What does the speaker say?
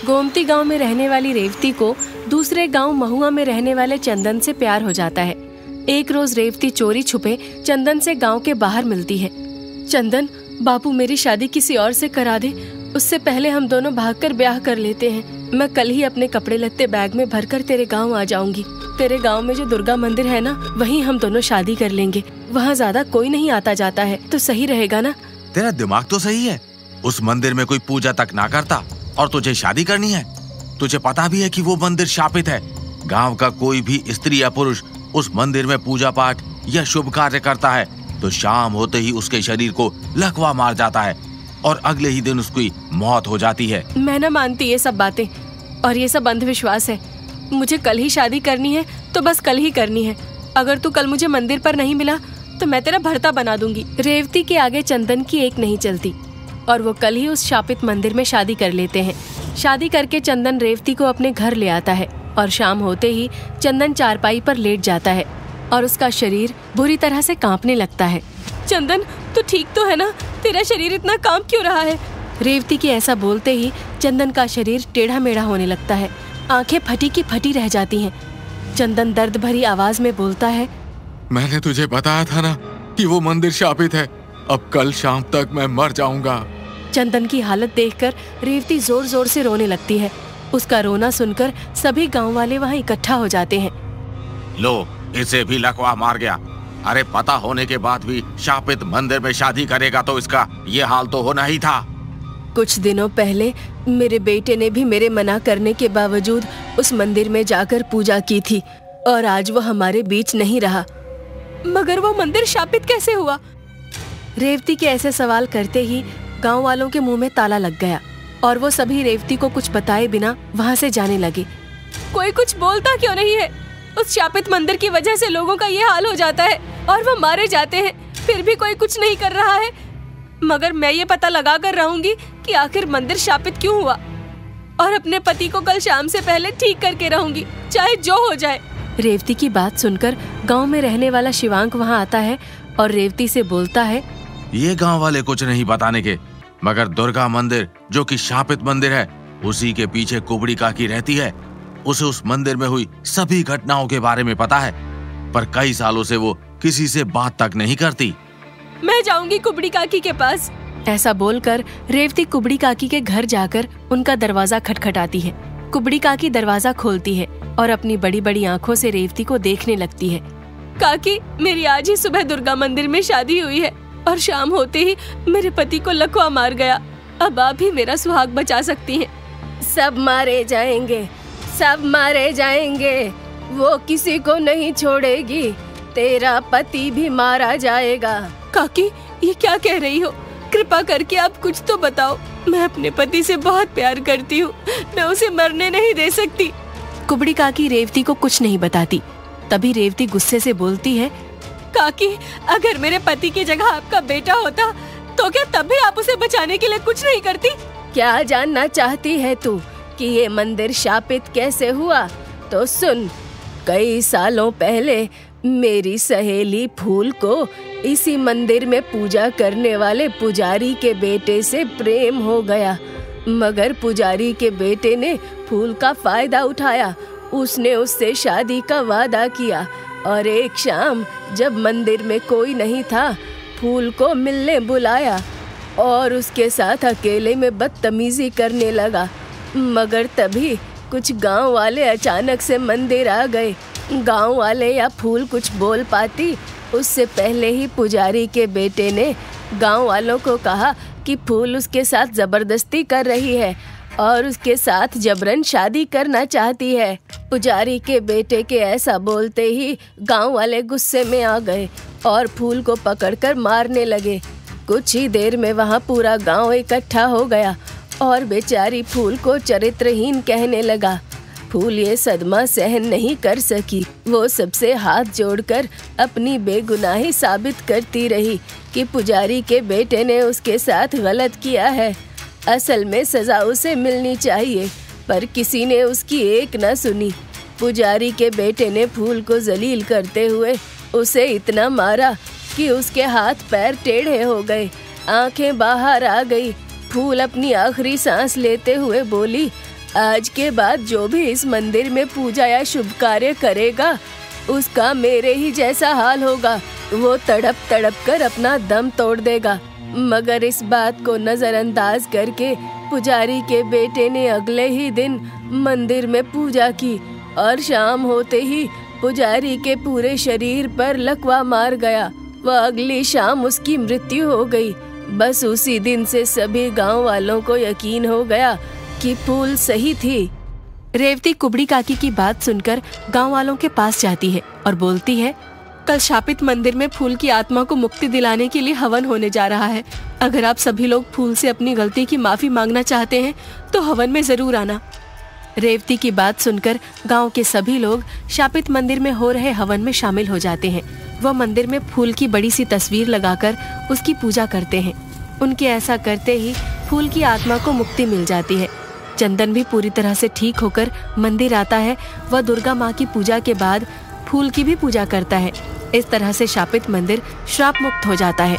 गोमती गांव में रहने वाली रेवती को दूसरे गांव महुआ में रहने वाले चंदन से प्यार हो जाता है। एक रोज रेवती चोरी छुपे चंदन से गांव के बाहर मिलती है। चंदन, बापू मेरी शादी किसी और से करा दे, उससे पहले हम दोनों भागकर ब्याह कर लेते हैं। मैं कल ही अपने कपड़े लत्ते बैग में भरकर तेरे गांव आ जाऊंगी। तेरे गांव में जो दुर्गा मंदिर है ना, वहीं हम दोनों शादी कर लेंगे। वहाँ ज्यादा कोई नहीं आता जाता है, तो सही रहेगा ना? तेरा दिमाग तो सही है। उस मंदिर में कोई पूजा तक ना करता और तुझे शादी करनी है। तुझे पता भी है कि वो मंदिर शापित है। गांव का कोई भी स्त्री या पुरुष उस मंदिर में पूजा पाठ या शुभ कार्य करता है तो शाम होते ही उसके शरीर को लकवा मार जाता है और अगले ही दिन उसकी मौत हो जाती है। मैं न मानती ये सब बातें, और ये सब अंधविश्वास है। मुझे कल ही शादी करनी है तो बस कल ही करनी है। अगर तू कल मुझे मंदिर पर नहीं मिला तो मैं तेरा भरता बना दूंगी। रेवती के आगे चंदन की एक नहीं चलती और वो कल ही उस शापित मंदिर में शादी कर लेते हैं। शादी करके चंदन रेवती को अपने घर ले आता है और शाम होते ही चंदन चारपाई पर लेट जाता है और उसका शरीर बुरी तरह से कांपने लगता है। चंदन, तू ठीक तो है ना? तेरा शरीर इतना कांप क्यों रहा है? रेवती के ऐसा बोलते ही चंदन का शरीर टेढ़ा मेढ़ा होने लगता है। आंखें फटी की फटी रह जाती हैं। चंदन दर्द भरी आवाज में बोलता है, मैंने तुझे बताया था ना कि वो मंदिर शापित है। अब कल शाम तक मैं मर जाऊंगा। चंदन की हालत देखकर रेवती जोर जोर से रोने लगती है। उसका रोना सुनकर सभी गांव वाले वहां इकट्ठा हो जाते हैं। लो, इसे भी लकवा मार गया। अरे पता होने के बाद भी शापित मंदिर में शादी करेगा तो इसका ये हाल तो होना ही था। कुछ दिनों पहले मेरे बेटे ने भी मेरे मना करने के बावजूद उस मंदिर में जाकर पूजा की थी और आज वो हमारे बीच नहीं रहा। मगर वो मंदिर शापित कैसे हुआ? रेवती के ऐसे सवाल करते ही गांव वालों के मुंह में ताला लग गया और वो सभी रेवती को कुछ बताए बिना वहां से जाने लगे। कोई कुछ बोलता क्यों नहीं है? उस शापित मंदिर की वजह से लोगों का ये हाल हो जाता है और वो मारे जाते हैं, फिर भी कोई कुछ नहीं कर रहा है। मगर मैं ये पता लगा कर रहूंगी कि आखिर मंदिर शापित क्यों हुआ और अपने पति को कल शाम से पहले ठीक करके रहूंगी, चाहे जो हो जाए। रेवती की बात सुनकर गांव में रहने वाला शिवांक वहां आता है और रेवती से बोलता है, ये गांव वाले कुछ नहीं बताने के, मगर दुर्गा मंदिर जो कि शापित मंदिर है, उसी के पीछे कुबड़ी काकी रहती है। उसे उस मंदिर में हुई सभी घटनाओं के बारे में पता है, पर कई सालों से वो किसी से बात तक नहीं करती। मैं जाऊंगी कुबड़ी काकी के पास। ऐसा बोलकर रेवती कुबड़ी काकी के घर जाकर उनका दरवाजा खटखटाती है। कुबड़ी काकी दरवाजा खोलती है और अपनी बड़ी बड़ी आंखों से रेवती को देखने लगती है। काकी, मेरी आज ही सुबह दुर्गा मंदिर में शादी हुई है और शाम होते ही मेरे पति को लकवा मार गया। अब आप ही मेरा सुहाग बचा सकती हैं। सब मारे जाएंगे, सब मारे जाएंगे, वो किसी को नहीं छोड़ेगी। तेरा पति भी मारा जाएगा। काकी, ये क्या कह रही हो? कृपा करके आप कुछ तो बताओ। मैं अपने पति से बहुत प्यार करती हूँ, मैं उसे मरने नहीं दे सकती। कुबड़ी काकी रेवती को कुछ नहीं बताती। तभी रेवती गुस्से से बोलती है, काकी, अगर मेरे पति की जगह आपका बेटा होता तो क्या तब भी आप उसे बचाने के लिए कुछ नहीं करती? क्या जानना चाहती है तू कि ये मंदिर शापित कैसे हुआ? तो सुन, कई सालों पहले मेरी सहेली फूल को इसी मंदिर में पूजा करने वाले पुजारी के बेटे से प्रेम हो गया, मगर पुजारी के बेटे ने फूल का फायदा उठाया। उसने उससे शादी का वादा किया और एक शाम जब मंदिर में कोई नहीं था, फूल को मिलने बुलाया और उसके साथ अकेले में बदतमीजी करने लगा। मगर तभी कुछ गांव वाले अचानक से मंदिर आ गए। गांव वाले या फूल कुछ बोल पाती उससे पहले ही पुजारी के बेटे ने गांव वालों को कहा कि फूल उसके साथ जबरदस्ती कर रही है और उसके साथ जबरन शादी करना चाहती है। पुजारी के बेटे के ऐसा बोलते ही गांव वाले गुस्से में आ गए और फूल को पकड़कर मारने लगे। कुछ ही देर में वहां पूरा गांव इकट्ठा हो गया और बेचारी फूल को चरित्रहीन कहने लगा। फूल ये सदमा सहन नहीं कर सकी। वो सबसे हाथ जोड़कर अपनी बेगुनाही साबित करती रही कि पुजारी के बेटे ने उसके साथ गलत किया है। असल में सजा उसे मिलनी चाहिए, पर किसी ने उसकी एक न सुनी। पुजारी के बेटे ने फूल को जलील करते हुए उसे इतना मारा कि उसके हाथ पैर टेढ़े हो गए, आंखें बाहर आ गई। फूल अपनी आखिरी सांस लेते हुए बोली, आज के बाद जो भी इस मंदिर में पूजा या शुभ कार्य करेगा उसका मेरे ही जैसा हाल होगा। वो तड़प तड़प कर अपना दम तोड़ देगा। मगर इस बात को नजरअंदाज करके पुजारी के बेटे ने अगले ही दिन मंदिर में पूजा की और शाम होते ही पुजारी के पूरे शरीर पर लकवा मार गया। वह अगली शाम उसकी मृत्यु हो गई। बस उसी दिन से सभी गांव वालों को यकीन हो गया कि फूल सही थी। रेवती कुबड़ी काकी की बात सुनकर गांव वालों के पास जाती है और बोलती है, कल शापित मंदिर में फूल की आत्मा को मुक्ति दिलाने के लिए हवन होने जा रहा है। अगर आप सभी लोग फूल से अपनी गलती की माफी मांगना चाहते हैं तो हवन में जरूर आना। रेवती की बात सुनकर गांव के सभी लोग शापित मंदिर में हो रहे हवन में शामिल हो जाते हैं। वह मंदिर में फूल की बड़ी सी तस्वीर लगाकर उसकी पूजा करते हैं। उनके ऐसा करते ही फूल की आत्मा को मुक्ति मिल जाती है। चंदन भी पूरी तरह से ठीक होकर मंदिर आता है। वह दुर्गा माँ की पूजा के बाद फूल की भी पूजा करता है। इस तरह से शापित मंदिर श्राप मुक्त हो जाता है।